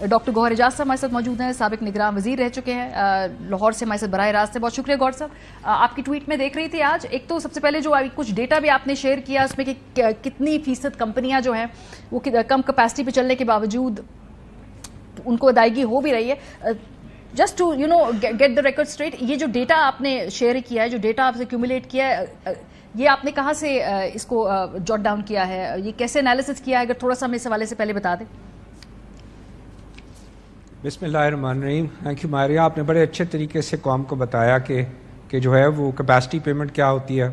Doctor گوہر اعجاز صاحب ہمارے ساتھ موجود ہیں, سابق نگراں وزیر رہ چکے ہیں لاہور سے, ہمارے ساتھ براہ راست. بہت شکریہ گوہر صاحب. آپ کی ٹویٹ میں دیکھ رہی تھی آج, ایک تو سب سے پہلے جو کچھ ڈیٹا بھی آپ نے شیئر کیا اس میں کہ کتنی فیصد کمپنیاں جو ہیں وہ کم کیپیسٹی پہ چلنے کے باوجود ان کو ادائیگی ہو بھی رہی ہے. Just to get the record straight, یہ جو ڈیٹا آپ نے شیئر کیا ہے, جو ڈیٹا آپ سے ایکیومولیٹ کیا ہے, یہ آپ نے کہاں سے اس کو جوٹ ڈاؤن کیا ہے, یہ کیسے انالیسس کیا ہے, اگر تھوڑا سا ہمیں اس حوالے سے پہلے بتا دیں. بسم اللہ الرحمن الرحیم. تھینک یو ماریہ, آپ نے بڑے اچھے طریقے سے قوم کو بتایا کہ جو ہے وہ کیپیسٹی پیمنٹ کیا ہوتی ہے.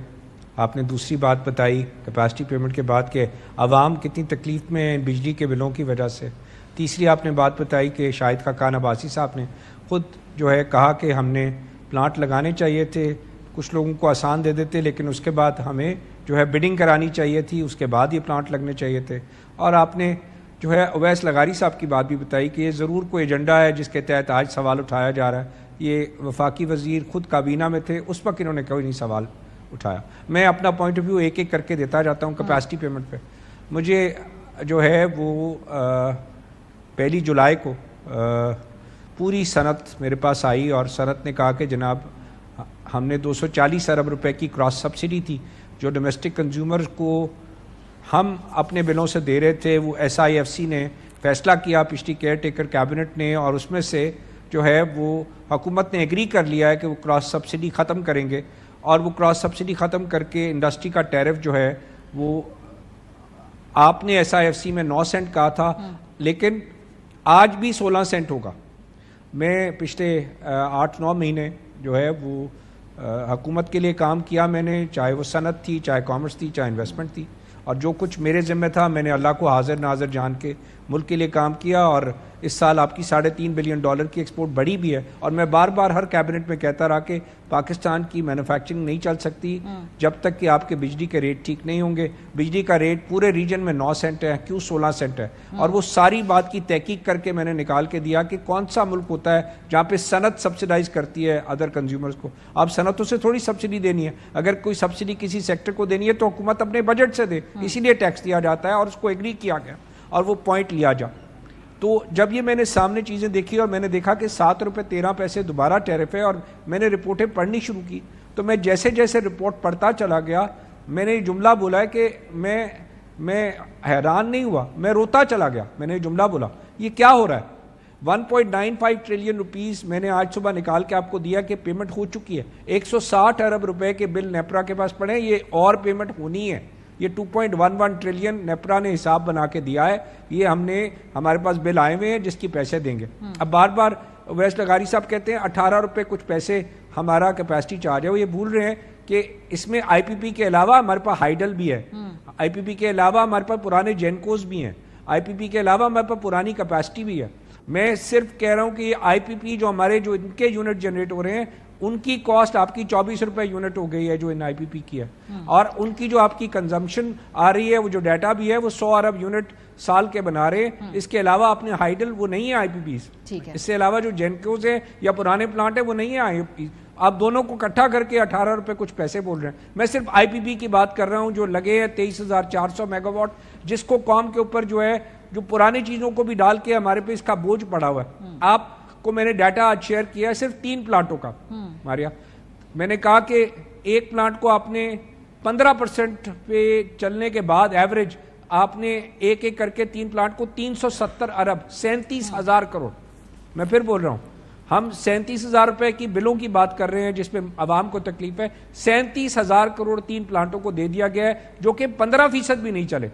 آپ نے دوسری بات بتائی کیپیسٹی پیمنٹ کے بعد کہ عوام کتنی تکلیف میں بجلی کے بلوں کی وجہ سے. تیسری آپ نے بات بتائی کہ شاہد خاقان عباسی صاحب نے خود جو ہے کہا کہ ہم نے پلانٹ لگانے چاہیے تھے, کچھ لوگوں کو آسان دے دیتے, لیکن اس کے بعد ہمیں جو ہے بڈنگ کرانی چاہیے تھی, اس کے بعد یہ پلانٹ لگنے چاہیے تھے. اور آپ نے جو ہے اویس لغاری صاحب کی بات بھی بتائی کہ یہ ضرور کوئی ایجنڈا ہے جس کے تحت آج سوال اٹھایا جا رہا ہے. یہ وفاقی وزیر خود کابینہ میں تھے, اس وقت انہوں نے کوئی نہیں سوال اٹھایا. میں اپنا پوائنٹ آف ویو ایک ایک کر کے دیتا جاتا ہوں. کیپیسٹی پیمنٹ پہ مجھے جو ہے وہ 1 جولائی کو پوری صنعت میرے پاس آئی اور صنعت نے کہا کہ جناب ہم نے 240 ارب روپے کی کراس سبسڈی تھی جو ڈومیسٹک کنزیومر کو ہم اپنے بلوں سے دے رہے تھے, وہ SIFC نے فیصلہ کیا پچھلی کیئر ٹیکر کیبنٹ نے, اور اس میں سے جو ہے وہ حکومت نے ایگری کر لیا ہے کہ وہ کراس سبسڈی ختم کریں گے. اور وہ کراس سبسڈی ختم کر کے انڈسٹری کا ٹیرف جو ہے وہ آپ نے SIFC میں 9 سینٹ کہا تھا, لیکن آج بھی 16 سینٹ ہوگا. میں پچھلے 8-9 مہینے جو ہے وہ حکومت کے لیے کام کیا میں نے, چاہے وہ صنعت تھی, چاہے کامرس تھی, چاہے انویسٹمنٹ تھی, اور جو کچھ میرے ذمہ تھا میں نے اللہ کو حاضر ناظر جان کے ملک کے لیے کام کیا. اور اس سال آپ کی $3.5 بلین کی ایکسپورٹ بڑھی بھی ہے. اور میں بار بار ہر کیبنٹ میں کہتا رہا کہ پاکستان کی مینوفیکچرنگ نہیں چل سکتی جب تک کہ آپ کے بجلی کے ریٹ ٹھیک نہیں ہوں گے. بجلی کا ریٹ پورے ریجن میں 9 سینٹ ہے, کیوں 16 سینٹ ہے. اور وہ ساری بات کی تحقیق کر کے میں نے نکال کے دیا کہ کون سا ملک ہوتا ہے جہاں پہ صنعت سبسیڈائز کرتی ہے ادر کنزیومرز کو. آپ صنعتوں سے تھوڑی سبسڈی دینی ہے, اگر کوئی سبسڈی کسی سیکٹر کو دینی ہے تو حکومت اپنے بجٹ سے دے, اسی لیے ٹیکس دیا جاتا ہے اور اس کو ایگری کیا گیا اور وہ پوائنٹ لیا جا. تو جب یہ میں نے سامنے چیزیں دیکھی اور میں نے دیکھا کہ $7.13 دوبارہ ٹیرف ہے, اور میں نے رپورٹیں پڑھنی شروع کی, تو میں جیسے جیسے رپورٹ پڑھتا چلا گیا میں نے یہ جملہ بولا ہے کہ میں حیران نہیں ہوا, میں روتا چلا گیا. میں نے یہ جملہ بولا یہ کیا ہو رہا ہے. 1.95 ٹریلین روپیز میں نے آج صبح نکال کے آپ کو دیا کہ پیمنٹ ہو چکی ہے. 160 ارب روپے کے بل نیپرا کے پاس پڑے, یہ اور پیمنٹ ہونی ہے. یہ 2.11 ٹریلین نیپرا نے حساب بنا کے دیا ہے, یہ ہم نے ہمارے پاس بل آئے ہوئے ہیں جس کی پیسے دیں گے. اب بار بار اویس لغاری صاحب کہتے ہیں 18 روپے کچھ پیسے ہمارا کیپیسٹی چارج ہے. وہ یہ بھول رہے ہیں کہ اس میں IPP کے علاوہ ہمارے پاس ہائیڈل بھی ہے, IPP کے علاوہ ہمارے پاس پرانے جینکوز بھی ہیں, IPP کے علاوہ ہمارے پاس پرانی کیپیسٹی بھی ہے. میں صرف کہہ رہا ہوں کہ یہ IPP جو ہمارے جو ان کے یونٹ جنریٹ ہو رہے ہیں ان کی کاسٹ آپ کی 24 روپے یونٹ ہو گئی ہے جو ان IPP کی ہے, اور ان کی جو آپ کی کنزمپشن آ رہی ہے وہ جو ڈیٹا بھی ہے وہ 100 ارب یونٹ سال کے بنا رہے ہیں. اس کے علاوہ اپنے ہائیڈل وہ نہیں ہے IPPs, اس سے علاوہ جو جینکوز ہیں یا پرانے پلانٹ ہیں وہ نہیں ہے IPPs. آپ دونوں کو اکٹھا کر کے 18 روپے کچھ پیسے بول رہے ہیں. میں صرف IPP کی بات کر رہا ہوں جو لگے ہیں 23,400 میگا واٹ, جس کو قوم کے اوپر جو ہے جو پرانی چیزوں کو بھی ڈال کے ہمارے پہ اس کا بوجھ پڑا ہوا ہے. آپ کو میں نے ڈیٹا آج شیئر کیا ہے صرف 3 پلانٹوں کا ماریا. میں نے کہا کہ ایک پلانٹ کو آپ نے 15% پہ چلنے کے بعد ایوریج آپ نے ایک ایک کر کے 3 پلانٹ کو 370 ارب 37,000 کروڑ. میں پھر بول رہا ہوں ہم 37,000 روپے کی بلوں کی بات کر رہے ہیں جس میں عوام کو تکلیف ہے. 37,000 کروڑ 3 پلانٹوں کو دے دیا گیا ہے جو کہ 15% بھی نہیں چلے.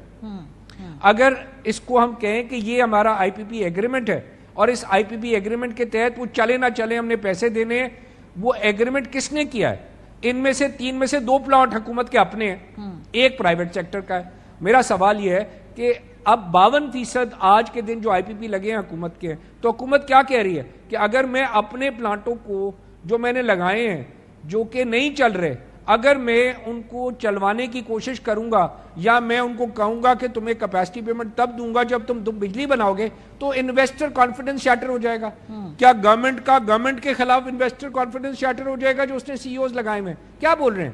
اگر اس کو ہم کہیں کہ یہ ہمارا IPP ایگریمنٹ ہے اور اس IPP ایگریمنٹ کے تحت وہ چلے نہ چلے ہم نے پیسے دینے ہیں, وہ ایگریمنٹ کس نے کیا ہے؟ ان میں سے 3 میں سے 2 پلانٹ حکومت کے اپنے ہیں, ایک پرائیویٹ سیکٹر کا ہے. میرا سوال یہ ہے کہ اب 52% آج کے دن جو IPP لگے ہیں حکومت کے, تو حکومت کیا کہہ رہی ہے کہ اگر میں اپنے پلانٹوں کو جو میں نے لگائے ہیں جو کہ نہیں چل رہے, اگر میں ان کو چلوانے کی کوشش کروں گا یا میں ان کو کہوں گا کہ تمہیں کیپیسٹی پیمنٹ تب دوں گا جب تم بجلی بناؤ گے, تو انویسٹر کانفیڈنس شیٹر ہو جائے گا. کیا گورنمنٹ کے خلاف انویسٹر کانفیڈنس شیٹر ہو جائے گا جو اس نے CEOs لگائے میں؟ کیا بول رہے ہیں؟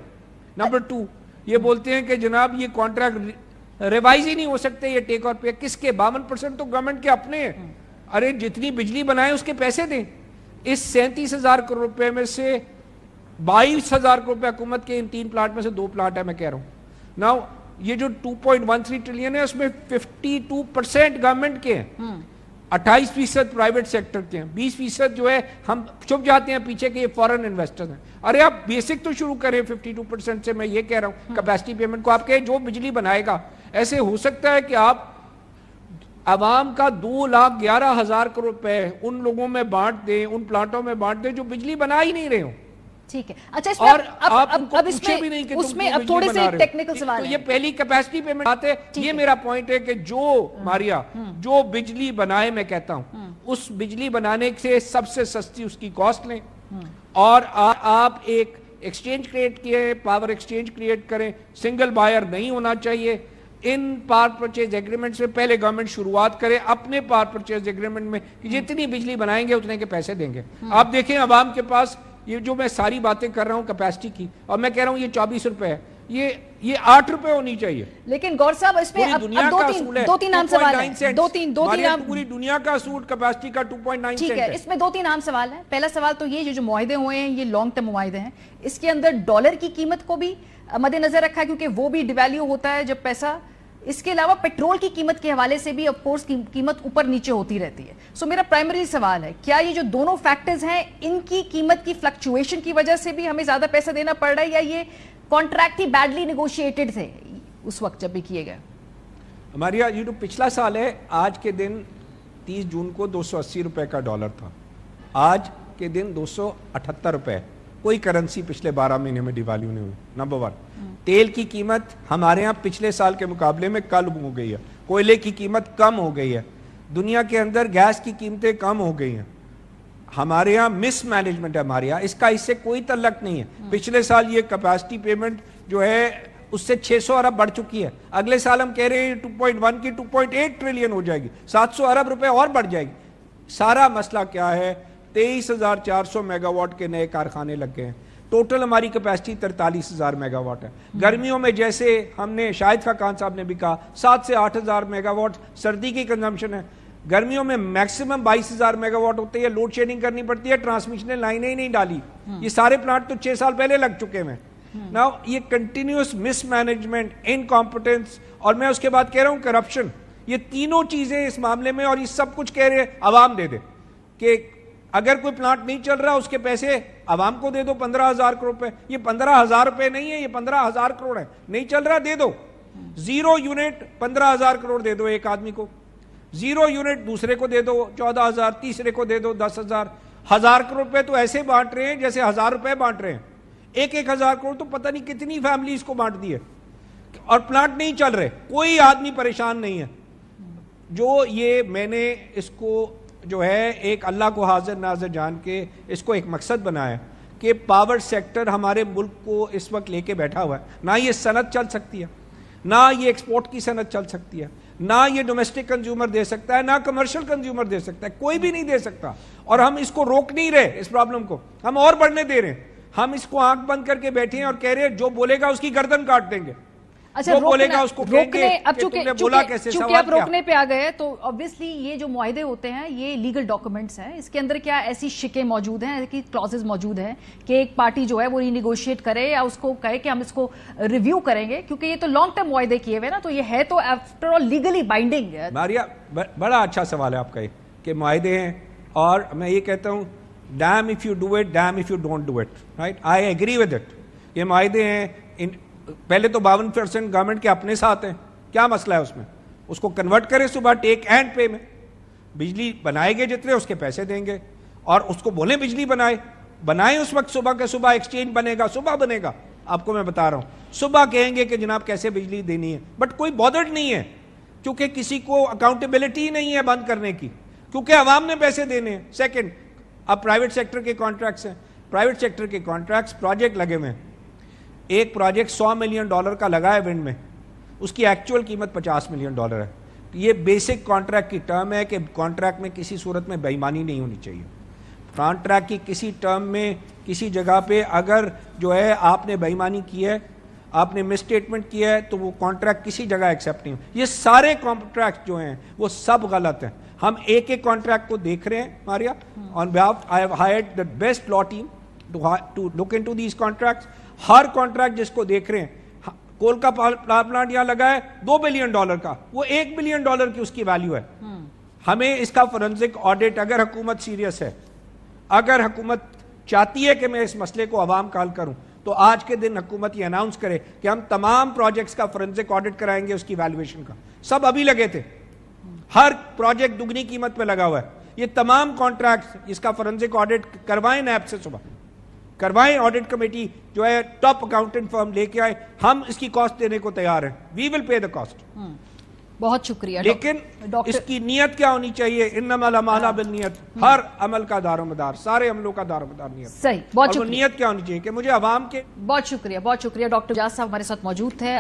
نمبر 2 یہ بولتے ہیں کہ جناب یہ کانٹریکٹ ریوائز ہی نہیں ہو سکتے, یہ ٹیک اور پے کس کے؟ 52% تو گورنمنٹ کے اپنے ہیں. ارے جتنی بجلی بنائیں اس کے پیسے دیں. اس 37,000 کروڑ روپے میں سے 22,000 کروڑ روپے حکومت کے ان 3 پلانٹ میں سے 2 پلانٹ ہے میں کہہ رہا ہوں. ناؤ یہ جو 2.13 ٹریلین ہے اس میں 52% گورنمنٹ کے ہیں, 28% پرائیویٹ سیکٹر کے ہیں, 20% جو ہے ہم چھپ جاتے ہیں پیچھے کہ یہ فورن انویسٹرز ہیں. ارے آپ بیسک تو شروع کریں 52% سے. میں یہ کہہ رہا ہوں کیپیسٹی پیمنٹ کو آپ کہیں جو بجلی بنائے گا. ایسے ہو سکتا ہے کہ آپ عوام کا 2,11,000 کروڑ روپے ان لوگوں میں بانٹ دیں, ان پلانٹوں میں بانٹ دیں جو بجلی بنا ہی نہیں رہے ہوں. ٹھیک ہے. اچھا اس میں اب اس میں اب تھوڑے سے ٹیکنیکل سوال ہے. یہ پہلی کیپیسٹی پیمنٹ آتے, یہ میرا پوائنٹ ہے کہ جو ماریا جو بجلی بنائے, میں کہتا ہوں اس بجلی بنانے سے سب سے سستی اس کی کاسٹ لیں, اور آپ ایک ایکسچینج کریٹ کیے, پاور ایکسچینج کریٹ کریں. سنگل بائر نہیں ہونا چاہیے. ان پاور پرچیز ایگریمنٹ سے پہلے گورنمنٹ شروعات کرے اپنے پاور پرچیز ایگریمنٹ میں کہ جتنی بجلی بنائیں گے اتنے کے پیسے دیں گے. آپ دیکھیں عوام کے پاس یہ جو میں ساری باتیں کر رہا ہوں کیپیسٹی کی, اور میں کہہ رہا ہوں یہ 24 روپے ہے, یہ 8 روپے ہونی چاہیے. لیکن گور صاحب اس میں دو تین عام سوال ہیں. پوری دنیا کا اصول کیپیسٹی کا 2.9 ٹھیک ہے. اس میں 2-3 عام سوال ہیں. پہلا سوال تو یہ جو معاہدے ہوئے ہیں یہ لانگ ٹرم معاہدے ہیں, اس کے اندر ڈالر کی قیمت کو بھی مد نظر رکھا کیونکہ وہ بھی ڈیویلیو ہوتا ہے جب پیسہ. اس کے علاوہ پیٹرول کی قیمت کے حوالے سے بھی آف کورس قیمت اوپر نیچے ہوتی رہتی ہے. سو میرا پرائمری سوال ہے کیا یہ جو دونوں فیکٹرز ہیں ان کی قیمت کی فلکچویشن کی وجہ سے بھی ہمیں زیادہ پیسہ دینا پڑ رہا ہے, یا یہ کانٹریکٹ ہی بیڈلی نیگوشیٹڈ تھے اس وقت جب بھی کیے گئے؟ ہماری یہ جو پچھلا سال ہے, آج کے دن 30 جون کو 280 روپے کا ڈالر تھا, آج کے دن 278 روپے. کوئی کرنسی پچھلے 12 مہینے میں ڈیوالیو نہیں ہوئی. نمبر 1. تیل کی قیمت ہمارے ہاں پچھلے سال کے مقابلے میں کم ہو گئی ہے. کوئلے کی قیمت کم ہو گئی ہے. دنیا کے اندر گیس کی قیمتیں کم ہو گئی ہیں. ہمارے ہاں مس مینجمنٹ ہے ہمارے ہاں, اس کا اس سے کوئی تعلق نہیں ہے. پچھلے سال یہ کیپیسٹی پیمنٹ جو ہے اس سے 600 ارب بڑھ چکی ہے. اگلے سال ہم کہہ رہے ہیں 2.1 کی 2.8 ٹریلین ہو جائے گی, 700 ارب روپے اور بڑھ جائے گی. سارا مسئلہ کیا ہے, 23,400 میگا واٹ کے نئے کارخانے لگ گئے ہیں. ٹوٹل ہماری کیپیسٹی 43,000 میگا واٹ ہے. گرمیوں میں جیسے ہم نے شاہد خاقان صاحب نے بھی کہا 7 سے 8,000 میگا واٹ سردی کی کنزمپشن ہے. گرمیوں میں میکسیمم 22,000 میگا واٹ ہوتے ہیں. لوڈ شیڈنگ کرنی پڑتی ہے, ٹرانسمیشن لائنیں ہی نہیں ڈالی. یہ سارے پلانٹ تو 6 سال پہلے لگ چکے ہیں. ناؤ یہ کنٹینیوس مس مینجمنٹ, انکمپٹنس, اور میں اس کے بعد کہہ رہا ہوں کرپشن, یہ تینوں چیزیں اس معاملے میں, اور یہ سب کچھ کہہ رہے عوام دے دے کہ اگر کوئی پلانٹ نہیں چل رہا اس کے پیسے عوام کو دے دو 15,000 کروڑ روپے. یہ 15,000 روپے نہیں ہے, یہ 15,000 کروڑ ہے. نہیں چل رہا دے دو. 0 یونٹ 15,000 کروڑ دے دو ایک آدمی کو, 0 یونٹ دوسرے کو دے دو 14,000, تیسرے کو دے دو 10,000. 1,000 کروڑ روپے تو ایسے بانٹ رہے ہیں جیسے 1,000 روپے بانٹ رہے ہیں. 1,000 کروڑ تو پتہ نہیں کتنی فیملیز کو بانٹ دیے, اور پلانٹ نہیں چل رہے, کوئی آدمی پریشان نہیں ہے. جو یہ میں نے اس کو جو ہے ایک اللہ کو حاضر ناظر جان کے اس کو ایک مقصد بنایا کہ پاور سیکٹر ہمارے ملک کو اس وقت لے کے بیٹھا ہوا ہے. نہ یہ صنعت چل سکتی ہے, نہ یہ ایکسپورٹ کی صنعت چل سکتی ہے, نہ یہ ڈومیسٹک کنزیومر دے سکتا ہے, نہ کمرشل کنزیومر دے سکتا ہے, کوئی بھی نہیں دے سکتا. اور ہم اس کو روک نہیں رہے, اس پرابلم کو ہم اور بڑھنے دے رہے ہیں. ہم اس کو آنکھ بند کر کے بیٹھے ہیں اور کہہ رہے ہیں جو بولے گا اس کی گردن کاٹ دیں گے. اچھا روکنے اب چونکہ آپ روکنے پہ آ گئے تو obviously یہ جو معاہدے ہوتے ہیں یہ لیگل ڈاکومنٹس ہیں. اس کے اندر کیا ایسی شکیں موجود ہیں, ایسی کلازز موجود ہیں کہ ایک پارٹی جو ہے وہ ری-نیگوشیٹ کرے یا اس کو کہے کہ ہم اس کو ریویو کریں گے, کیونکہ یہ تو لانگ ٹرم معاہدے کیے ہوئے نا, تو یہ ہے تو آفٹر آل لیگلی بائنڈنگ. ماریا بڑا اچھا سوال ہے آپ کا کہ معاہدے ہیں, اور میں یہ کہتا ہوں damn if you do it, damn if you don't do it, right? I agree with it. یہ معاہدے ہیں, پہلے تو 52% گورنمنٹ کے اپنے ساتھ ہیں, کیا مسئلہ ہے اس میں, اس کو کنورٹ کرے صبح ٹیک اینڈ پے میں. بجلی بنائے گے جتنے اس کے پیسے دیں گے, اور اس کو بولیں بجلی بنائیں اس وقت صبح کے صبح ایکسچینج بنے گا, صبح بنے گا. آپ کو میں بتا رہا ہوں صبح کہیں گے کہ جناب کیسے بجلی دینی ہے, بٹ کوئی بودرڈ نہیں ہے کیونکہ کسی کو اکاؤنٹیبلٹی نہیں ہے بند کرنے کی, کیونکہ عوام نے پیسے دینے ہیں. سیکنڈ, اب پرائیویٹ سیکٹر کے کانٹریکٹس ہیں, پرائیویٹ سیکٹر کے کانٹریکٹس پروجیکٹ لگے ہوئے ہیں. ایک پروجیکٹ $100 ملین کا لگا ہے ونڈ میں, اس کی ایکچوئل قیمت $50 ملین ہے. یہ بیسک کانٹریکٹ کی ٹرم ہے کہ کانٹریکٹ میں کسی صورت میں بے ایمانی نہیں ہونی چاہیے. کانٹریکٹ کی کسی ٹرم میں کسی جگہ پہ اگر جو ہے آپ نے بے ایمانی کی ہے, آپ نے مس اسٹیٹمنٹ کیا ہے, تو وہ کانٹریکٹ کسی جگہ ایکسیپٹ نہیں ہو. یہ سارے کانٹریکٹ جو ہیں وہ سب غلط ہیں. ہم ایک ایک کانٹریکٹ کو دیکھ رہے ہیں Maria. On behalf I have hired the best law team to look into these contracts. ہر کانٹریکٹ جس کو دیکھ رہے ہیں, کول کا پاور پلانٹ یہاں لگا ہے $2 بلین کا, وہ $1 بلین کی اس کی ویلیو ہے. ہمیں اس کا فورنزک آڈٹ, اگر حکومت سیریس ہے, اگر حکومت چاہتی ہے کہ میں اس مسئلے کو عوام کا حل کروں, تو آج کے دن حکومت یہ اناؤنس کرے کہ ہم تمام پروجیکٹس کا فورنزک آڈٹ کرائیں گے, اس کی ویلیویشن کا. سب ابھی لگے تھے, ہر پروجیکٹ دگنی قیمت پہ لگا ہوا ہے. یہ تمام کانٹریکٹس اس کا فورنزک آڈٹ کروائیں نیب سے, صبح کروائیں. آڈٹ کمیٹی جو ہے ٹاپ اکاؤنٹنٹ فرم لے کے آئے, ہم اس کی کاسٹ دینے کو تیار ہیں. وی ول پے دا کاسٹ. بہت شکریہ. لیکن اس کی نیت کیا ہونی چاہیے؟ انما الاعمال بالنیت. ہر عمل کا دار و مدار, سارے عملوں کا دار و مدار نیت. صحیح, بہت شکریہ. نیت کیا ہونی چاہیے کہ مجھے عوام کے. بہت شکریہ, بہت شکریہ. ڈاکٹر اعجاز صاحب ہمارے ساتھ موجود تھے.